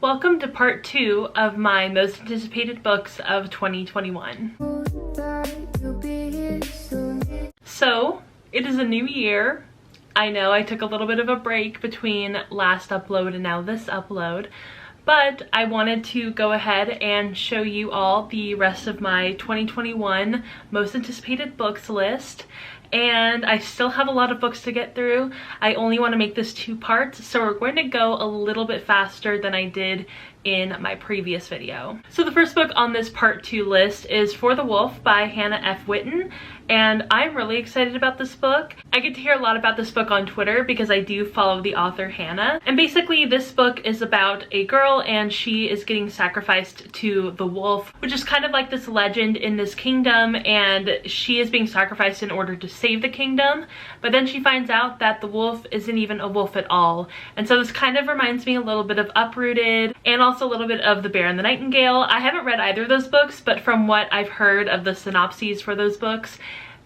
Welcome to part 2 of my most anticipated books of 2021. So, it is a new year. I know I took a little bit of a break between last upload and now this upload, but I wanted to go ahead and show you all the rest of my 2021 most anticipated books list. And I still have a lot of books to get through. I only want to make this 2 parts, so we're going to go a little bit faster than I did in my previous video. So the first book on this part 2 list is For the Wolf by Hannah F. Whitten, and I'm really excited about this book. I get to hear a lot about this book on Twitter because I do follow the author Hannah. And basically this book is about a girl and she is getting sacrificed to the wolf, which is kind of like this legend in this kingdom, and she is being sacrificed in order to save the kingdom. But then she finds out that the wolf isn't even a wolf at all. And so this kind of reminds me a little bit of Uprooted and also a little bit of The Bear and the Nightingale. I haven't read either of those books, but from what I've heard of the synopses for those books,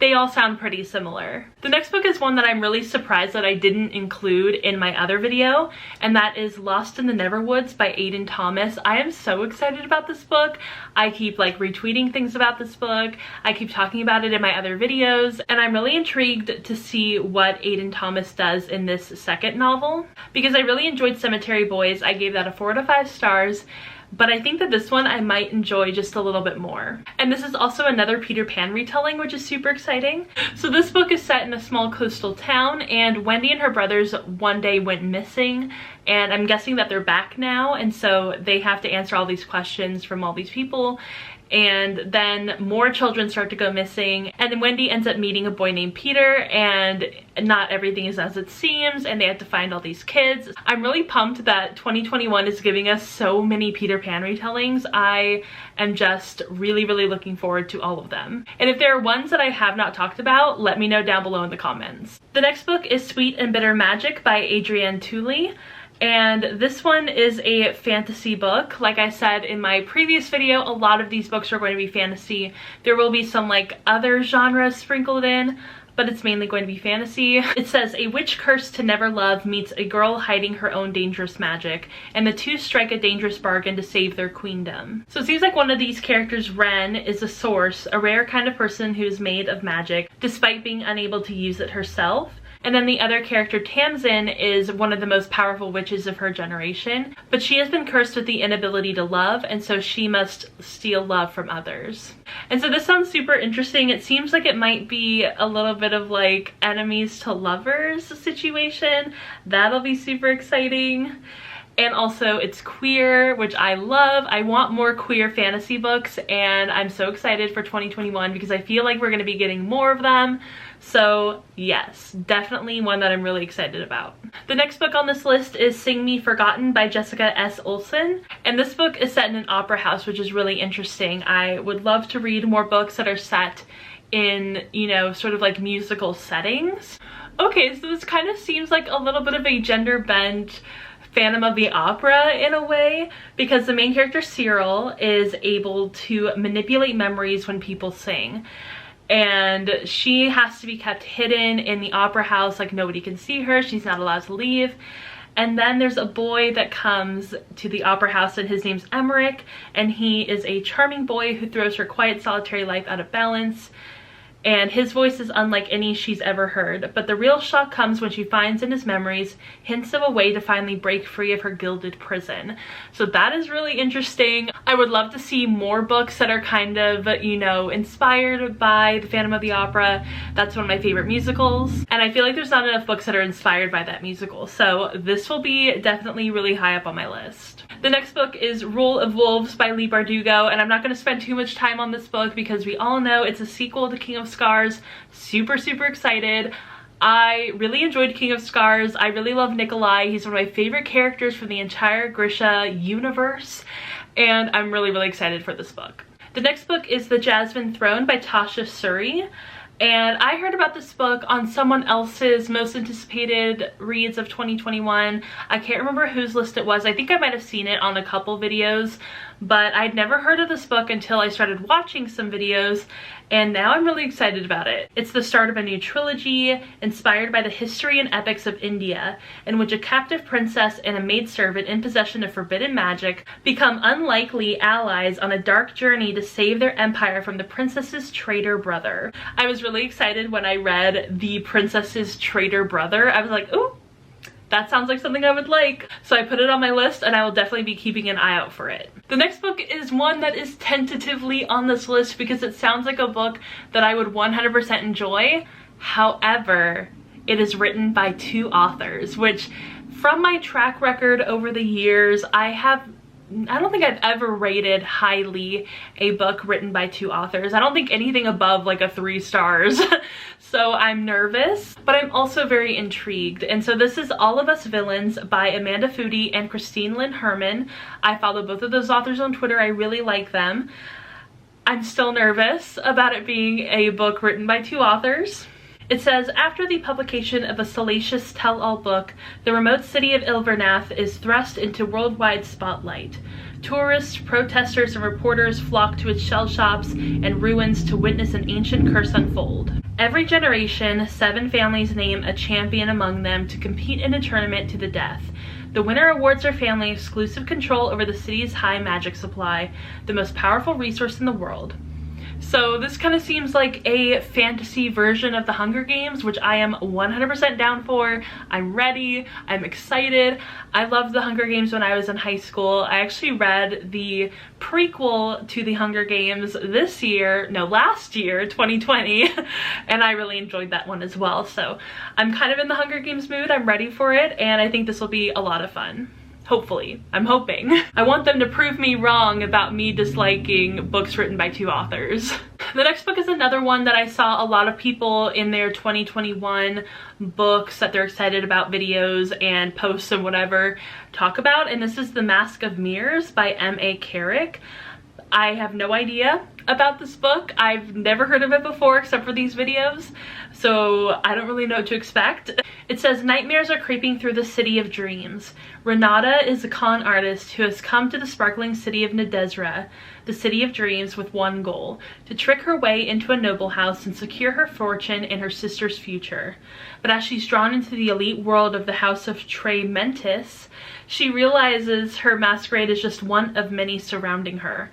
they all sound pretty similar. The next book is one that I'm really surprised that I didn't include in my other video, and that is Lost in the Neverwoods by Aiden Thomas. I am so excited about this book. I keep like retweeting things about this book. I keep talking about it in my other videos, and I'm really intrigued to see what Aiden Thomas does in this second novel. Because I really enjoyed Cemetery Boys, I gave that a 4 out of 5 stars. But I think that this one I might enjoy just a little bit more. And this is also another Peter Pan retelling, which is super exciting. So this book is set in a small coastal town, and Wendy and her brothers one day went missing, and I'm guessing that they're back now, and so they have to answer all these questions from all these people. And then more children start to go missing, and then Wendy ends up meeting a boy named Peter, and not everything is as it seems, and they have to find all these kids. I'm really pumped that 2021 is giving us so many Peter Pan retellings. I am just really looking forward to all of them. And if there are ones that I have not talked about, let me know down below in the comments. The next book is Sweet and Bitter Magic by Adrienne Tooley. And this one is a fantasy book. Like I said in my previous video, a lot of these books are going to be fantasy. There will be some like other genres sprinkled in, but it's mainly going to be fantasy. It says, a witch cursed to never love meets a girl hiding her own dangerous magic, and the two strike a dangerous bargain to save their queendom. So it seems like one of these characters, Ren, is a source, a rare kind of person who's made of magic, despite being unable to use it herself. And then the other character, Tamsin, is one of the most powerful witches of her generation, but she has been cursed with the inability to love, and so she must steal love from others. And so this sounds super interesting. It seems like it might be a little bit of like enemies to lovers situation. That'll be super exciting. And also it's queer, which I love. I want more queer fantasy books, and I'm so excited for 2021 because I feel like we're going to be getting more of them. So yes, definitely one that I'm really excited about. The next book on this list is Sing Me Forgotten by Jessica S. Olson. And this book is set in an opera house, which is really interesting. I would love to read more books that are set in, you know, sort of like musical settings. Okay, so this kind of seems like a little bit of a gender bent Phantom of the Opera in a way, because the main character Cyril is able to manipulate memories when people sing. And she has to be kept hidden in the opera house, like nobody can see her, she's not allowed to leave. And then there's a boy that comes to the opera house, and his name's Emmerich, and he is a charming boy who throws her quiet solitary life out of balance. And his voice is unlike any she's ever heard, but the real shock comes when she finds in his memories hints of a way to finally break free of her gilded prison. So that is really interesting. I would love to see more books that are kind of, you know, inspired by the Phantom of the Opera. That's one of my favorite musicals, and I feel like there's not enough books that are inspired by that musical, so this will be definitely really high up on my list. The next book is Rule of Wolves by Leigh Bardugo, and I'm not going to spend too much time on this book because we all know it's a sequel to King of Scars. Super excited. I really enjoyed King of Scars. I really love Nikolai. He's one of my favorite characters from the entire Grisha universe, and I'm really excited for this book. The next book is The Jasmine Throne by Tasha Suri. And I heard about this book on someone else's most anticipated reads of 2021. I can't remember whose list it was. I think I might have seen it on a couple videos, but I'd never heard of this book until I started watching some videos. and now I'm really excited about it. It's the start of a new trilogy inspired by the history and epics of India, in which a captive princess and a maidservant in possession of forbidden magic become unlikely allies on a dark journey to save their empire from the princess's traitor brother. I was really excited when I read the princess's traitor brother. I was like, ooh, that sounds like something I would like. So I put it on my list and I will definitely be keeping an eye out for it. The next book is one that is tentatively on this list because it sounds like a book that I would 100% enjoy. However, it is written by 2 authors, which from my track record over the years, I don't think I've ever rated highly a book written by 2 authors. I don't think anything above like a 3 stars. So I'm nervous, but I'm also very intrigued. And so this is All of Us Villains by Amanda Foody and Christine Lynn Herman. I follow both of those authors on Twitter. I really like them. I'm still nervous about it being a book written by 2 authors. It says, after the publication of a salacious tell-all book, the remote city of Ilvernath is thrust into worldwide spotlight. Tourists, protesters, and reporters flock to its shell shops and ruins to witness an ancient curse unfold. Every generation, 7 families name a champion among them to compete in a tournament to the death. The winner awards her family exclusive control over the city's high magic supply, the most powerful resource in the world. So this kind of seems like a fantasy version of the Hunger Games, which I am 100% down for. I'm ready. I'm excited. I loved the Hunger Games when I was in high school. I actually read the prequel to the Hunger Games last year, 2020, and I really enjoyed that one as well. So I'm kind of in the Hunger Games mood. I'm ready for it, and I think this will be a lot of fun. Hopefully. I'm hoping. I want them to prove me wrong about me disliking books written by 2 authors. The next book is another one that I saw a lot of people in their 2021 books that they're excited about videos and posts and whatever talk about, and this is The Mask of Mirrors by M.A. Carrick. I have no idea about this book. I've never heard of it before except for these videos, so I don't really know what to expect. It says, nightmares are creeping through the city of dreams. Renata is a con artist who has come to the sparkling city of Nadezra, the city of dreams, with one goal: to trick her way into a noble house and secure her fortune and her sister's future. But as she's drawn into the elite world of the House of Trementis, she realizes her masquerade is just one of many surrounding her.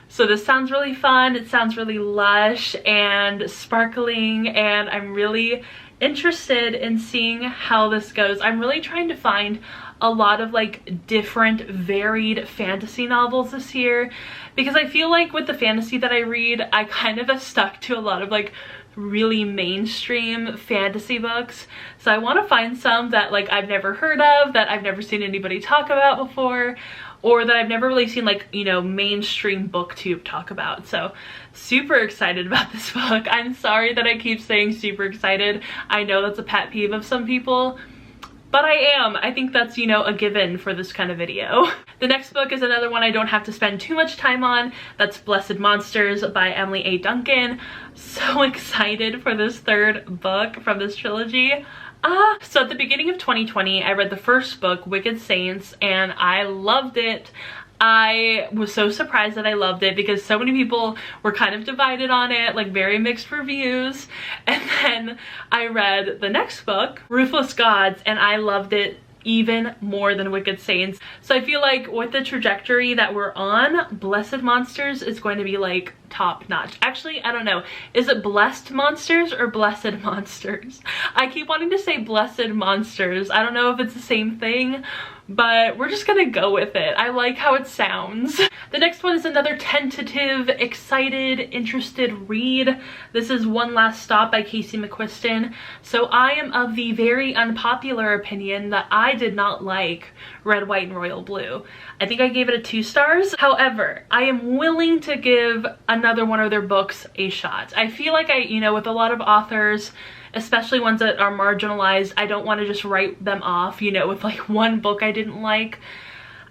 So this sounds really fun. It sounds really lush and sparkling, and I'm really interested in seeing how this goes. I'm really trying to find a lot of like different varied fantasy novels this year, because I feel like with the fantasy that I read, I kind of have stuck to a lot of like really mainstream fantasy books. So I want to find some that like I've never heard of, that I've never seen anybody talk about before, or that I've never really seen like, you know, mainstream booktube talk about. So super excited about this book. I'm sorry that I keep saying super excited. I know that's a pet peeve of some people, but I am. I think that's, you know, a given for this kind of video. The next book is another one I don't have to spend too much time on. That's Blessed Monsters by Emily A. Duncan. So excited for this 3rd book from this trilogy. So at the beginning of 2020, I read the first book, Wicked Saints, and I loved it. I was so surprised that I loved it because so many people were kind of divided on it, like very mixed reviews. And then I read the next book, Ruthless Gods, and I loved it even more than Wicked Saints. So I feel like with the trajectory that we're on, Blessed Monsters is going to be like top notch. Actually, I don't know. Is it Blessed Monsters or Blessed Monsters? I keep wanting to say Blessed Monsters. I don't know if it's the same thing, but we're just gonna go with it. I like how it sounds. The next one is another tentative, excited, interested read. This is One Last Stop by Casey McQuiston. So I am of the very unpopular opinion that I did not like Red, White, and Royal Blue. I think I gave it a 2 stars. However, I am willing to give another one of their books a shot. I feel like you know, with a lot of authors, especially ones that are marginalized, I don't want to just write them off, you know, with like one book I didn't like.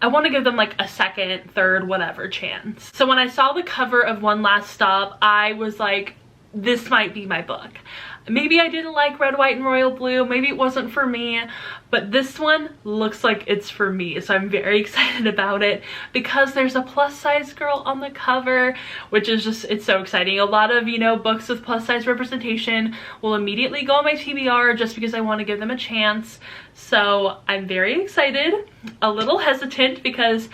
I want to give them like a 2nd, 3rd, whatever chance. So when I saw the cover of One Last Stop, I was like, this might be my book. Maybe I didn't like Red, White, and Royal Blue. Maybe it wasn't for me, but this one looks like it's for me. So I'm very excited about it because there's a plus size girl on the cover, which is just, it's so exciting. A lot of, you know, books with plus size representation will immediately go on my TBR just because I want to give them a chance. So I'm very excited, a little hesitant because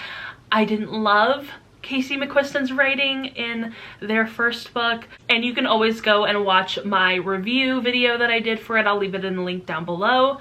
I didn't love Casey McQuiston's writing in their first book, and you can always go and watch my review video that I did for it. I'll leave it in the link down below.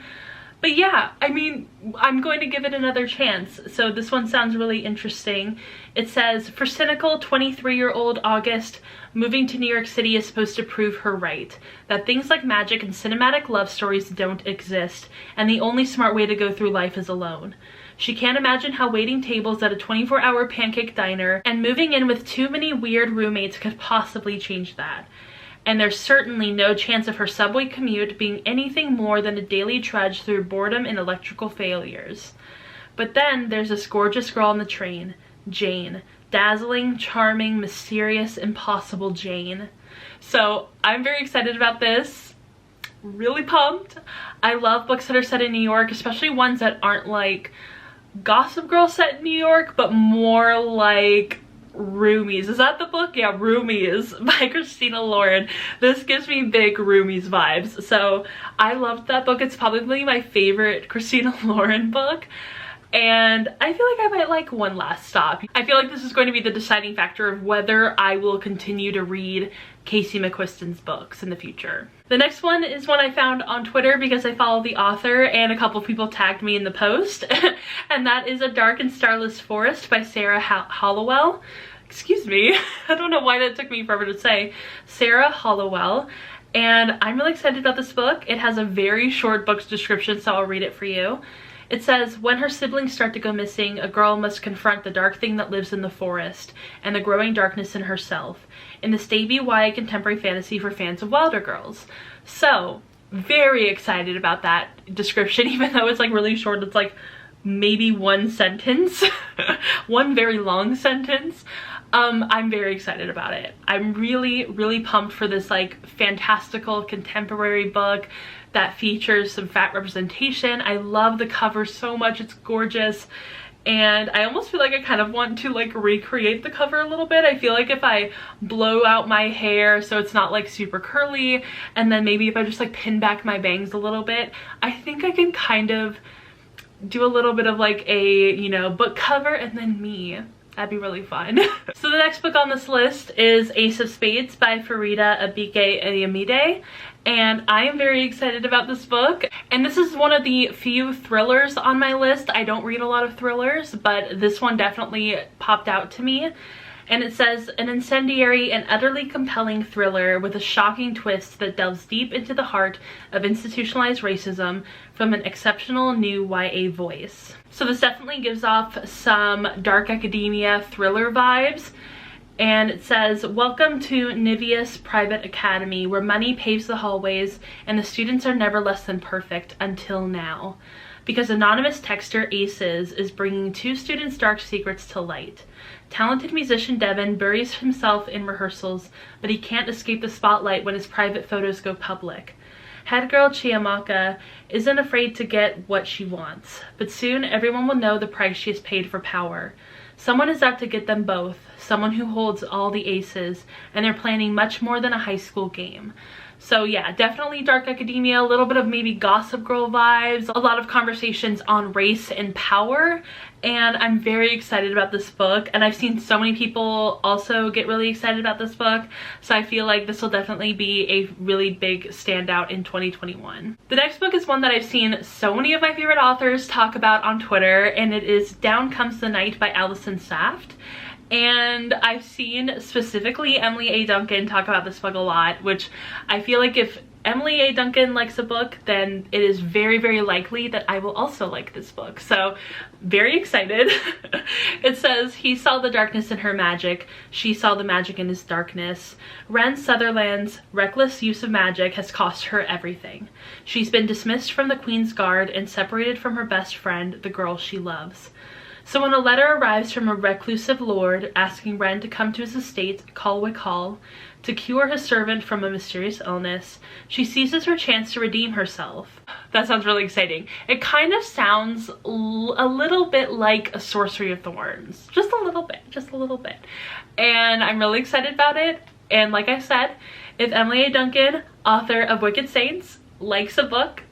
But yeah, I mean, I'm going to give it another chance. So this one sounds really interesting. It says, for cynical 23-year-old August, moving to New York City is supposed to prove her right, that things like magic and cinematic love stories don't exist, and the only smart way to go through life is alone. She can't imagine how waiting tables at a 24-hour pancake diner and moving in with too many weird roommates could possibly change that. And there's certainly no chance of her subway commute being anything more than a daily trudge through boredom and electrical failures. But then there's this gorgeous girl on the train, Jane. Dazzling, charming, mysterious, impossible Jane. So I'm very excited about this. Really pumped. I love books that are set in New York, especially ones that aren't like Gossip Girl set in New York, but more like Roomies. Is that the book? Yeah, Roomies by Christina Lauren. This gives me big Roomies vibes. So I loved that book. It's probably my favorite Christina Lauren book. And I feel like I might like One Last Stop. I feel like this is going to be the deciding factor of whether I will continue to read Casey McQuiston's books in the future. The next one is one I found on Twitter because I follow the author and a couple people tagged me in the post. And that is A Dark and Starless Forest by Sarah Hollowell. Excuse me. I don't know why that took me forever to say. Sarah Hollowell. And I'm really excited about this book. It has a very short book description, so I'll read it for you. It says, when her siblings start to go missing, a girl must confront the dark thing that lives in the forest and the growing darkness in herself in this debut YA contemporary fantasy for fans of Wilder Girls. So, very excited about that description, even though it's like really short. It's like maybe one sentence, one very long sentence. I'm very excited about it. I'm really pumped for this like fantastical contemporary book that features some fat representation. I love the cover so much. It's gorgeous. And I almost feel like I kind of want to like recreate the cover a little bit. I feel like if I blow out my hair so it's not like super curly, and then maybe if I just like pin back my bangs a little bit, I think I can kind of do a little bit of like a, you know, book cover and then me. That'd be really fun. So the next book on this list is Ace of Spades by Farida Abike Eyamide. And I am very excited about this book. And this is one of the few thrillers on my list. I don't read a lot of thrillers, but this one definitely popped out to me. And it says, an incendiary and utterly compelling thriller with a shocking twist that delves deep into the heart of institutionalized racism from an exceptional new YA voice. So this definitely gives off some dark academia thriller vibes. And it says, welcome to Niveus Private Academy, where money paves the hallways and the students are never less than perfect until now. Because anonymous texter Aces is bringing two students' dark secrets to light. Talented musician Devin buries himself in rehearsals, but he can't escape the spotlight when his private photos go public. Head girl Chiamaka isn't afraid to get what she wants, but soon everyone will know the price she has paid for power. Someone is out to get them both, someone who holds all the aces, and they're planning much more than a high school game. So yeah, definitely dark academia, a little bit of maybe Gossip Girl vibes, a lot of conversations on race and power, and I'm very excited about this book. And I've seen so many people also get really excited about this book, so I feel like this will definitely be a really big standout in 2021. The next book is one that I've seen so many of my favorite authors talk about on Twitter, and it is Down Comes the Night by Allison Saft. And I've seen specifically Emily A. Duncan talk about this book a lot, which I feel like if Emily A. Duncan likes a book, then it is very likely that I will also like this book. So very excited. It says, he saw the darkness in her magic. She saw the magic in his darkness. Ren Sutherland's reckless use of magic has cost her everything. She's been dismissed from the Queen's Guard and separated from her best friend, the girl she loves. So when a letter arrives from a reclusive lord asking Ren to come to his estate, Colwick Hall, to cure his servant from a mysterious illness, she seizes her chance to redeem herself. That sounds really exciting. It kind of sounds a little bit like A Sorcery of Thorns. Just a little bit, just a little bit. And I'm really excited about it. And like I said, if Emily A. Duncan, author of Wicked Saints, likes a book,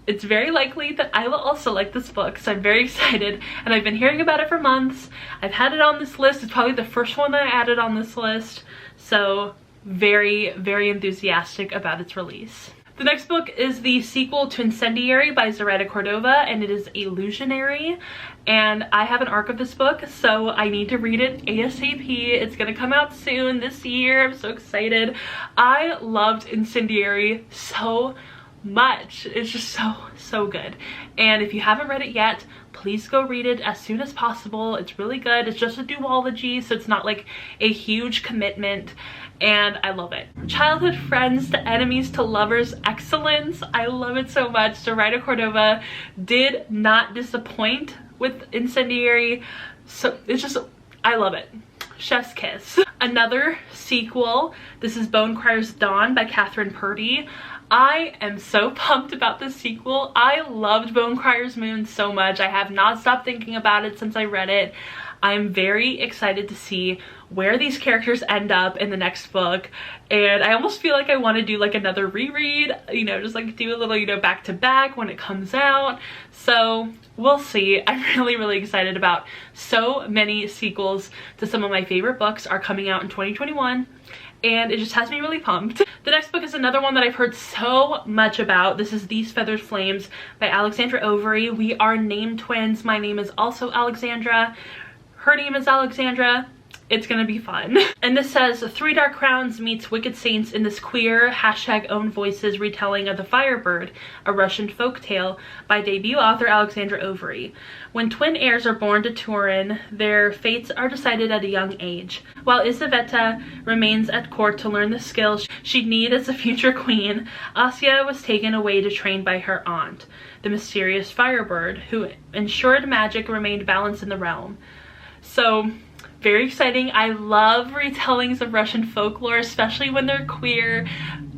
it's very likely that I will also like this book. So I'm very excited, and I've been hearing about it for months. I've had it on this list. It's probably the first one that I added on this list. So very, very enthusiastic about its release. The next book is the sequel to Incendiary by Zaretta Cordova, and it is Illusionary. And I have an arc of this book, so I need to read it ASAP. It's gonna come out soon this year. I'm so excited. I loved Incendiary so much. It's just so good. And if you haven't read it yet, please go read it as soon as possible. It's really good. It's just a duology, so it's not like a huge commitment, and I love it. Childhood friends to enemies to lovers excellence. I love it so much. Zaretta Cordova did not disappoint with Incendiary, so it's just, I love it. Chef's kiss. Another sequel. This is Bonecryer's Dawn by Catherine Purdy. I am so pumped about this sequel. I loved Bonecryer's Moon so much. I have not stopped thinking about it since I read it. I'm very excited to see where these characters end up in the next book, and I almost feel like I want to do like another reread, you know, just like do a little, you know, back to back when it comes out. So we'll see. I'm really excited about so many sequels to some of my favorite books are coming out in 2021. And it just has me really pumped. The next book is another one that I've heard so much about. This is These Feathered Flames by Alexandra Overy. We are named twins. My name is also Alexandra. Her name is Alexandra. It's gonna be fun. And this says, Three Dark Crowns meets Wicked Saints in this queer #own voices retelling of The Firebird, a Russian folktale by debut author Alexandra Overy. When twin heirs are born to Turin, their fates are decided at a young age. While Isaveta remains at court to learn the skills she'd need as a future queen, Asya was taken away to train by her aunt, the mysterious Firebird, who ensured magic remained balanced in the realm. So, very exciting. I love retellings of Russian folklore, especially when they're queer.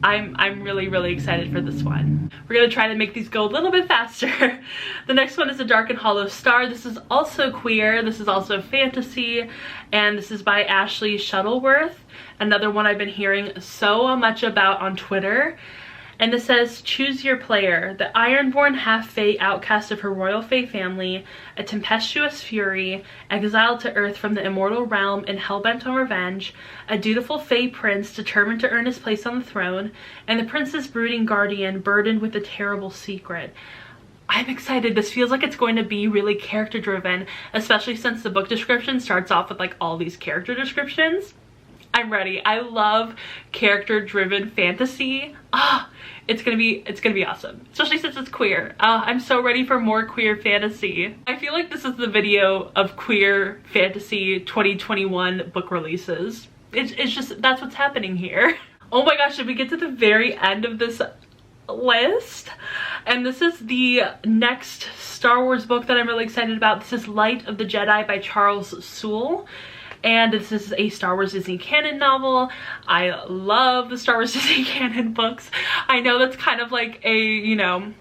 I'm really excited for this one. We're gonna try to make these go a little bit faster. The next one is A Dark and Hollow Star. This is also queer. This is also fantasy, and this is by Ashley Shuttleworth. Another one I've been hearing so much about on Twitter. And this says, choose your player, the Ironborn half-fae outcast of her royal fae family, a tempestuous fury, exiled to earth from the immortal realm and hellbent on revenge, a dutiful fae prince determined to earn his place on the throne, and the prince's brooding guardian burdened with a terrible secret. I'm excited. This feels like it's going to be really character driven, especially since the book description starts off with like all these character descriptions. I'm ready. I love character driven fantasy. It's gonna be awesome, especially since it's queer. I'm so ready for more queer fantasy. I feel like this is the video of queer fantasy 2021 book releases. It's just, that's what's happening here. Oh my gosh, did we get to the very end of this list? And this is the next Star Wars book that I'm really excited about. This is Light of the Jedi by Charles Soule. And this is a Star Wars Disney canon novel. I love the Star Wars Disney canon books. I know that's kind of like a, you know,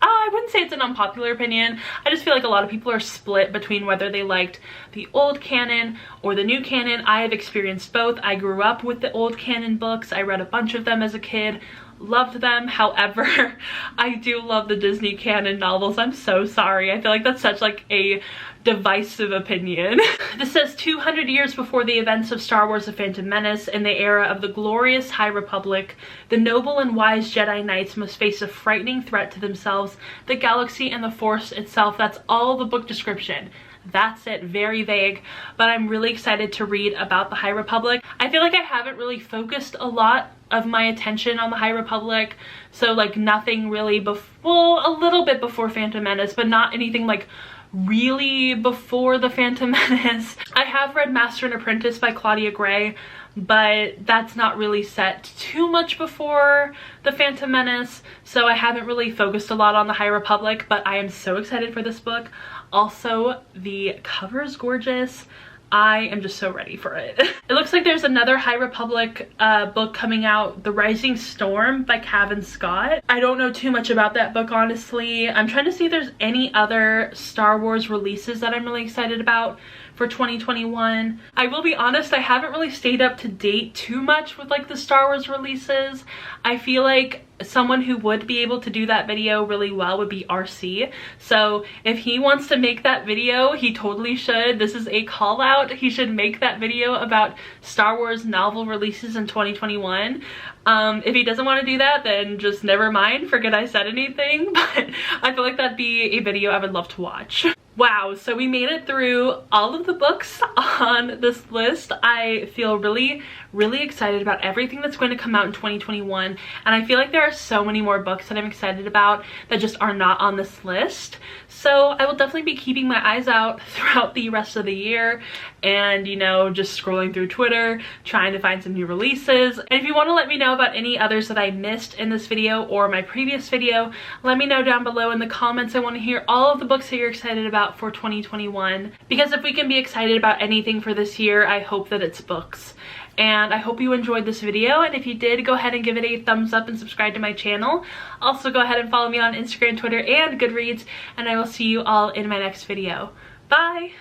I wouldn't say it's an unpopular opinion. I just feel like a lot of people are split between whether they liked the old canon or the new canon. I have experienced both. I grew up with the old canon books. I read a bunch of them as a kid. Loved them. However, I do love the Disney canon novels. I'm so sorry. I feel like that's such like a divisive opinion. This says 200 years before the events of Star Wars: The Phantom Menace, in the era of the glorious High Republic, the noble and wise Jedi Knights must face a frightening threat to themselves, the galaxy, and the Force itself. That's all the book description. That's it. Very vague, but I'm really excited to read about the High Republic. I feel like I haven't really focused a lot of my attention on the High Republic, so like nothing really before, a little bit before Phantom Menace, but not anything like really before the Phantom Menace. I have read Master and Apprentice by Claudia Gray, but that's not really set too much before the Phantom Menace, so I haven't really focused a lot on the High Republic, but I am so excited for this book. Also, the cover is gorgeous. I am just so ready for it. It looks like there's another High Republic book coming out, The Rising Storm by Cavan Scott. I don't know too much about that book, honestly. I'm trying to see if there's any other Star Wars releases that I'm really excited about for 2021. I will be honest, I haven't really stayed up to date too much with like the Star Wars releases. I feel like someone who would be able to do that video really well would be RC. So if he wants to make that video, he totally should. This is a call out. He should make that video about Star Wars novel releases in 2021. If he doesn't want to do that, then just never mind, forget I said anything, but I feel like that'd be a video I would love to watch. Wow, so we made it through all of the books on this list. I feel really excited about everything that's going to come out in 2021, and I feel like there are so many more books that I'm excited about that just are not on this list. So I will definitely be keeping my eyes out throughout the rest of the year and, you know, just scrolling through Twitter, trying to find some new releases. And if you want to let me know about any others that I missed in this video or my previous video, let me know down below in the comments. I want to hear all of the books that you're excited about for 2021, because if we can be excited about anything for this year, I hope that it's books. And I hope you enjoyed this video, and if you did, go ahead and give it a thumbs up and subscribe to my channel. Also, go ahead and follow me on Instagram, Twitter, and Goodreads, and I will see you all in my next video. Bye!